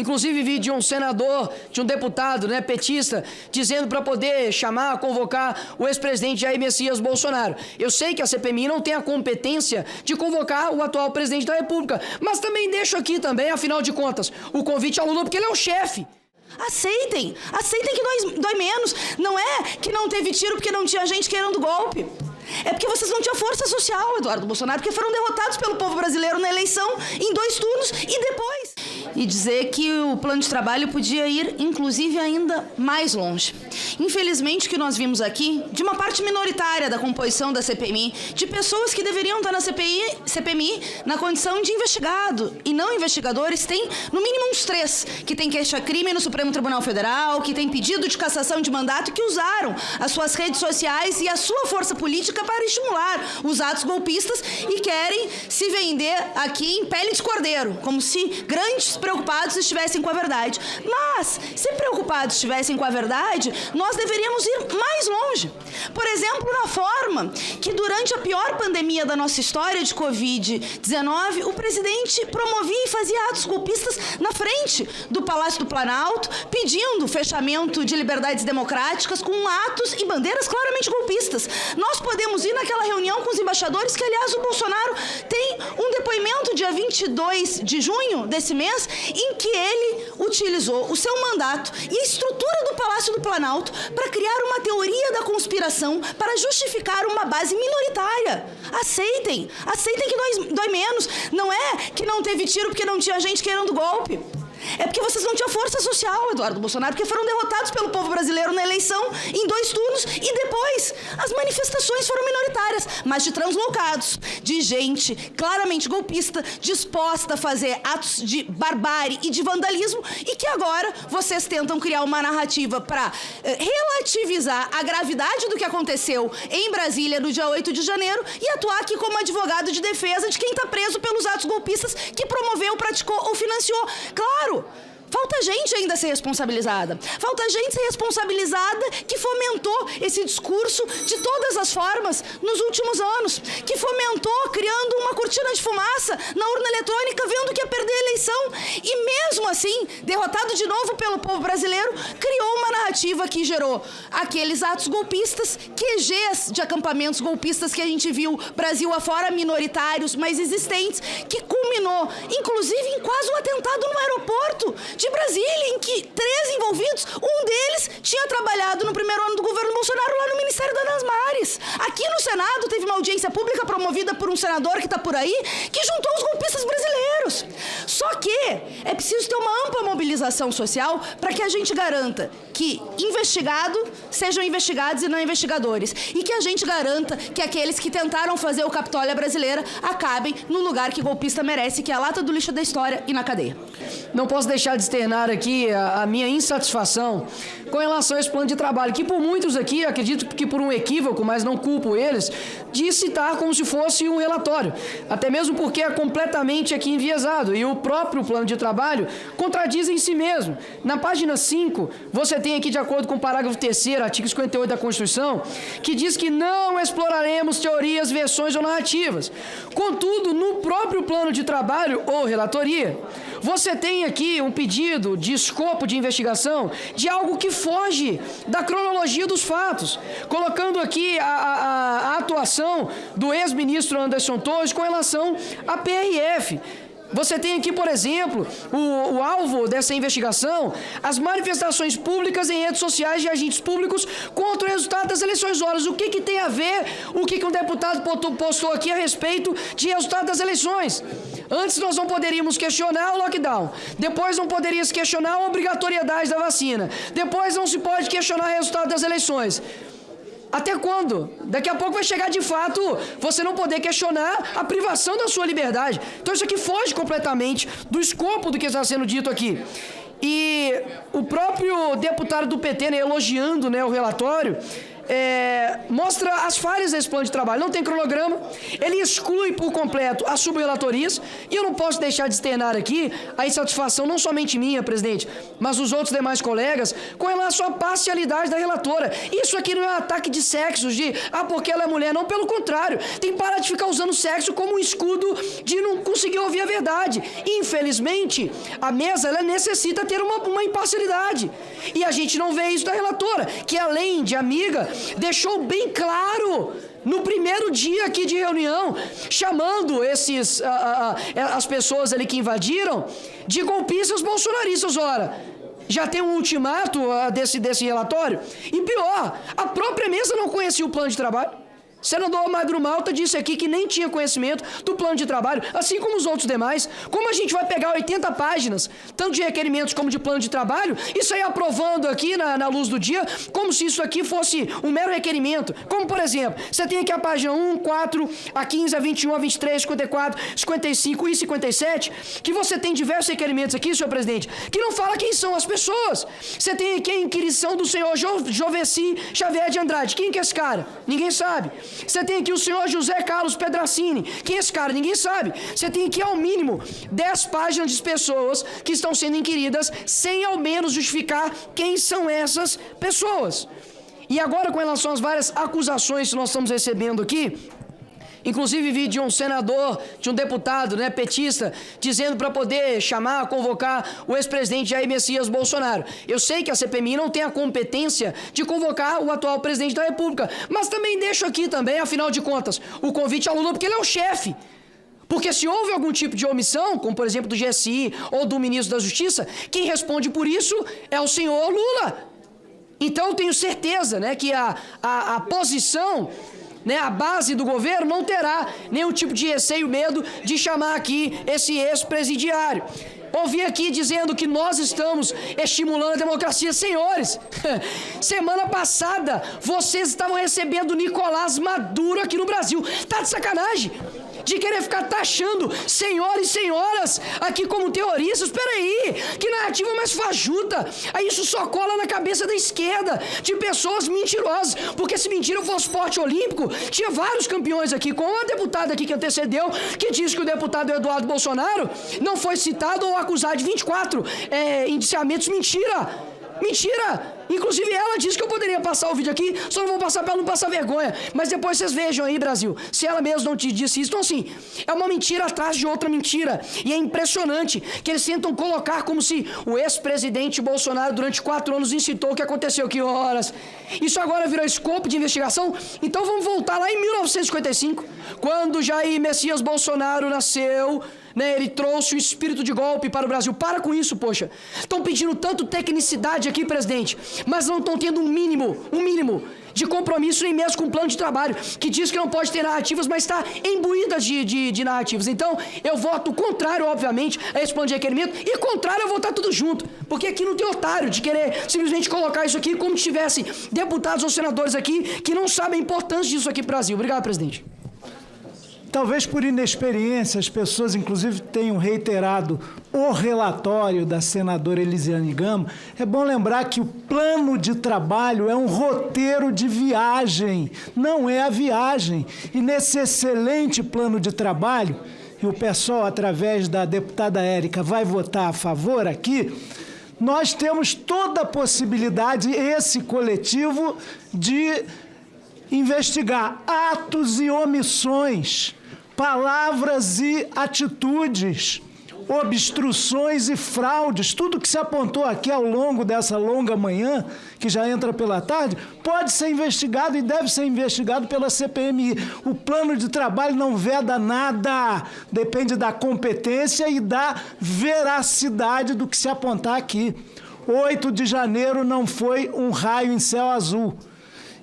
Inclusive vi de um senador, de um deputado, né, petista, dizendo para poder chamar, convocar o ex-presidente Jair Messias Bolsonaro. Eu sei que a CPMI não tem a competência de convocar o atual presidente da República, mas também deixo aqui também, afinal de contas, o convite ao Lula, porque ele é o chefe. Aceitem que dói menos. Não é que não teve tiro porque não tinha gente querendo golpe. É porque vocês não tinham força social, Eduardo Bolsonaro, porque foram derrotados pelo povo brasileiro na eleição em 2 turnos e depois. E dizer que o plano de trabalho podia ir, inclusive, ainda mais longe. Infelizmente, o que nós vimos aqui, de uma parte minoritária da composição da CPMI, de pessoas que deveriam estar na CPMI na condição de investigado e não investigadores, tem no mínimo uns 3, que tem queixa-crime no Supremo Tribunal Federal, que tem pedido de cassação de mandato, que usaram as suas redes sociais e a sua força política para estimular os atos golpistas e querem se vender aqui em pele de cordeiro, como se grandes preocupados estivessem com a verdade. Mas, se preocupados estivessem com a verdade, nós deveríamos ir mais longe. Por exemplo, na forma que durante a pior pandemia da nossa história de Covid-19, o presidente promovia e fazia atos golpistas na frente do Palácio do Planalto, pedindo fechamento de liberdades democráticas com atos e bandeiras claramente golpistas. Nós podemos ir naquela reunião com os embaixadores, que aliás o Bolsonaro tem um depoimento dia 22 de junho desse mês, em que ele utilizou o seu mandato e a estrutura do Palácio do Planalto para criar uma teoria da conspiração para justificar uma base minoritária. Aceitem que dói menos. Não é que não teve tiro porque não tinha gente querendo golpe. É porque vocês não tinham força social, Eduardo Bolsonaro, porque foram derrotados pelo povo brasileiro na eleição em 2 turnos e depois as manifestações foram minoritárias, mas de translocados, de gente claramente golpista, disposta a fazer atos de barbárie e de vandalismo, e que agora vocês tentam criar uma narrativa para relativizar a gravidade do que aconteceu em Brasília no dia 8 de janeiro e atuar aqui como advogado de defesa de quem está preso pelos atos golpistas que promoveu, praticou ou financiou. Claro! Falta gente ainda ser responsabilizada. Falta gente ser responsabilizada que fomentou esse discurso de todas as formas nos últimos anos. Que fomentou criando uma cortina de fumaça na urna eletrônica, vendo que ia perder a eleição. E mesmo assim, derrotado de novo pelo povo brasileiro, criou uma narrativa que gerou aqueles atos golpistas, QGs de acampamentos golpistas que a gente viu Brasil afora, minoritários, mas existentes, que culminou, inclusive, em quase um atentado no aeroporto de Brasília, em que 3 envolvidos, um deles tinha trabalhado no primeiro ano do governo Bolsonaro lá no Ministério das Mares. Aqui no Senado teve uma audiência pública promovida por um senador que está por aí, que juntou os golpistas brasileiros. Só que é preciso ter uma ampla mobilização social para que a gente garanta que investigados sejam investigados e não investigadores. E que a gente garanta que aqueles que tentaram fazer o Capitólio brasileira acabem no lugar que golpista merece, que é a lata do lixo da história e na cadeia. Não posso deixar de externar aqui a minha insatisfação com relação a esse plano de trabalho, que por muitos aqui, acredito que por um equívoco, mas não culpo eles, de citar como se fosse um relatório. Até mesmo porque é completamente aqui enviesado. E o próprio plano de trabalho contradiz em si mesmo. Na página 5, você tem aqui, de acordo com o parágrafo 3º, artigo 58 da Constituição, que diz que não exploraremos teorias, versões ou narrativas. Contudo, no próprio plano de trabalho ou relatoria, você tem aqui um pedido de escopo de investigação de algo que foge da cronologia dos fatos, colocando aqui a atuação do ex-ministro Anderson Torres com relação à PRF. Você tem aqui, por exemplo, o alvo dessa investigação, as manifestações públicas em redes sociais de agentes públicos contra o resultado das eleições. Horas, o que tem a ver o que um deputado postou aqui a respeito de resultado das eleições? Antes nós não poderíamos questionar o lockdown, depois não poderia se questionar a obrigatoriedade da vacina, depois não se pode questionar o resultado das eleições. Até quando? Daqui a pouco vai chegar de fato você não poder questionar a privação da sua liberdade. Então isso aqui foge completamente do escopo do que está sendo dito aqui. E o próprio deputado do PT, né, elogiando, né, o relatório, mostra as falhas desse plano de trabalho. Não tem cronograma, ele exclui por completo as subrelatorias, e eu não posso deixar de externar aqui a insatisfação não somente minha, presidente, mas dos outros demais colegas, com relação à parcialidade da relatora. Isso aqui não é um ataque de sexos, porque ela é mulher, não, pelo contrário, tem que parar de ficar usando o sexo como um escudo de não conseguir ouvir a verdade. Infelizmente, a mesa, ela necessita ter uma imparcialidade, e a gente não vê isso da relatora, que além de amiga, deixou bem claro no primeiro dia aqui de reunião, chamando as pessoas ali que invadiram de golpistas bolsonaristas. Ora, já tem um ultimato desse relatório, e pior, a própria mesa não conhecia o plano de trabalho. O senador Magro Malta disse aqui que nem tinha conhecimento do plano de trabalho, assim como os outros demais. Como a gente vai pegar 80 páginas, tanto de requerimentos como de plano de trabalho, e sair aprovando aqui na luz do dia, como se isso aqui fosse um mero requerimento? Como, por exemplo, você tem aqui a página 1, 4, a 15, a 21, a 23, 54, 55 e 57, que você tem diversos requerimentos aqui, senhor presidente, que não fala quem são as pessoas. Você tem aqui a inquirição do senhor Joveci Xavier de Andrade. Quem que é esse cara? Ninguém sabe. Você tem aqui o senhor José Carlos Pedracini. Quem é esse cara? Ninguém sabe. Você tem aqui, ao mínimo, 10 páginas de pessoas que estão sendo inquiridas, sem ao menos justificar quem são essas pessoas. E agora, com relação às várias acusações que nós estamos recebendo aqui, inclusive vi de um senador, de um deputado, petista, dizendo para poder chamar, convocar o ex-presidente Jair Messias Bolsonaro. Eu sei que a CPMI não tem a competência de convocar o atual presidente da República, mas também deixo aqui também, afinal de contas, o convite ao Lula, porque ele é o chefe. Porque se houve algum tipo de omissão, como por exemplo do GSI ou do ministro da Justiça, quem responde por isso é o senhor Lula. Então eu tenho certeza, que a posição, a base do governo não terá nenhum tipo de receio, medo de chamar aqui esse ex-presidiário. Ouvi aqui dizendo que nós estamos estimulando a democracia. Senhores, semana passada vocês estavam recebendo Nicolás Maduro aqui no Brasil. Tá de sacanagem? De querer ficar taxando senhores e senhoras aqui como terroristas. Peraí, que narrativa mais fajuta. Aí isso só cola na cabeça da esquerda, de pessoas mentirosas. Porque se mentira fosse esporte olímpico, tinha vários campeões aqui, como a deputada aqui que antecedeu, que disse que o deputado Eduardo Bolsonaro não foi citado ou acusado de 24 indiciamentos. Mentira! Mentira! Inclusive ela disse que eu poderia passar o vídeo aqui, só não vou passar para ela não passar vergonha. Mas depois vocês vejam aí, Brasil, se ela mesma não te disse isso. Então assim, é uma mentira atrás de outra mentira. E é impressionante que eles tentam colocar como se o ex-presidente Bolsonaro durante 4 anos incitou o que aconteceu. Que horas? Isso agora virou escopo de investigação? Então vamos voltar lá em 1955, quando Jair Messias Bolsonaro nasceu. Ele trouxe o espírito de golpe para o Brasil. Para com isso, poxa. Estão pedindo tanto tecnicidade aqui, presidente, mas não estão tendo um mínimo de compromisso, nem mesmo com o plano de trabalho, que diz que não pode ter narrativas, mas está imbuída de narrativas. Então, eu voto contrário, obviamente, a esse plano de requerimento, e contrário a votar tudo junto, porque aqui não tem otário de querer simplesmente colocar isso aqui como se tivesse deputados ou senadores aqui que não sabem a importância disso aqui para o Brasil. Obrigado, presidente. Talvez por inexperiência, as pessoas, inclusive, tenham reiterado o relatório da senadora Elisiane Gama. É bom lembrar que o plano de trabalho é um roteiro de viagem, não é a viagem. E nesse excelente plano de trabalho, e o pessoal, através da deputada Érica, vai votar a favor aqui, nós temos toda a possibilidade, esse coletivo, de investigar atos e omissões, palavras e atitudes, obstruções e fraudes, tudo que se apontou aqui ao longo dessa longa manhã, que já entra pela tarde, pode ser investigado e deve ser investigado pela CPMI. O plano de trabalho não veda nada, depende da competência e da veracidade do que se apontar aqui. 8 de janeiro não foi um raio em céu azul.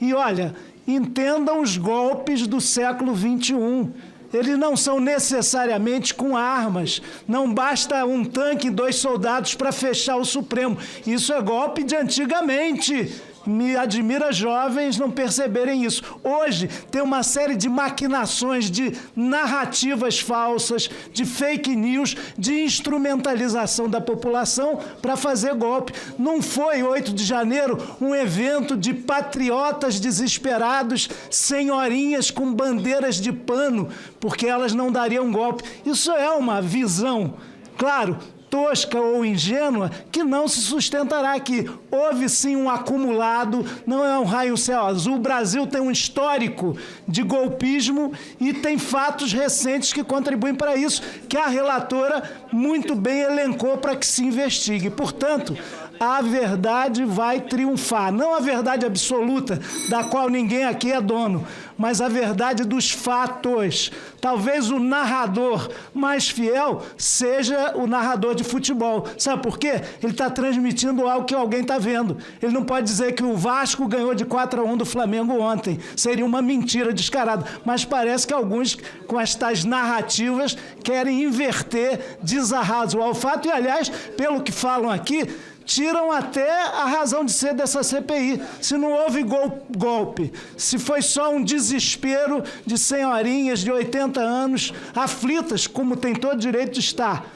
E olha, entendam os golpes do século XXI. Eles não são necessariamente com armas. Não basta um tanque e 2 soldados para fechar o Supremo. Isso é golpe de antigamente. Me admira jovens não perceberem isso. Hoje tem uma série de maquinações, de narrativas falsas, de fake news, de instrumentalização da população para fazer golpe. Não foi 8 de janeiro um evento de patriotas desesperados, senhorinhas com bandeiras de pano, porque elas não dariam golpe. Isso é uma visão, claro, tosca ou ingênua, que não se sustentará aqui. Houve sim um acumulado, não é um raio-céu azul. O Brasil tem um histórico de golpismo e tem fatos recentes que contribuem para isso, que a relatora muito bem elencou para que se investigue. Portanto, a verdade vai triunfar. Não a verdade absoluta, da qual ninguém aqui é dono, mas a verdade dos fatos. Talvez o narrador mais fiel seja o narrador de futebol. Sabe por quê? Ele está transmitindo algo que alguém está vendo. Ele não pode dizer que o Vasco ganhou de 4-1 do Flamengo ontem. Seria uma mentira descarada. Mas parece que alguns, com estas narrativas, querem inverter, desarraso ao fato. E, aliás, pelo que falam aqui, tiram até a razão de ser dessa CPI. Se não houve golpe, se foi só um desespero de senhorinhas de 80 anos, aflitas, como tem todo direito de estar.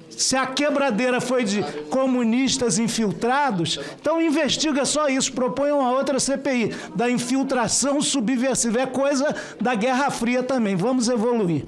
Se a quebradeira foi de comunistas infiltrados, então investiga só isso, propõe uma outra CPI, da infiltração subversiva. É coisa da Guerra Fria também. Vamos evoluir.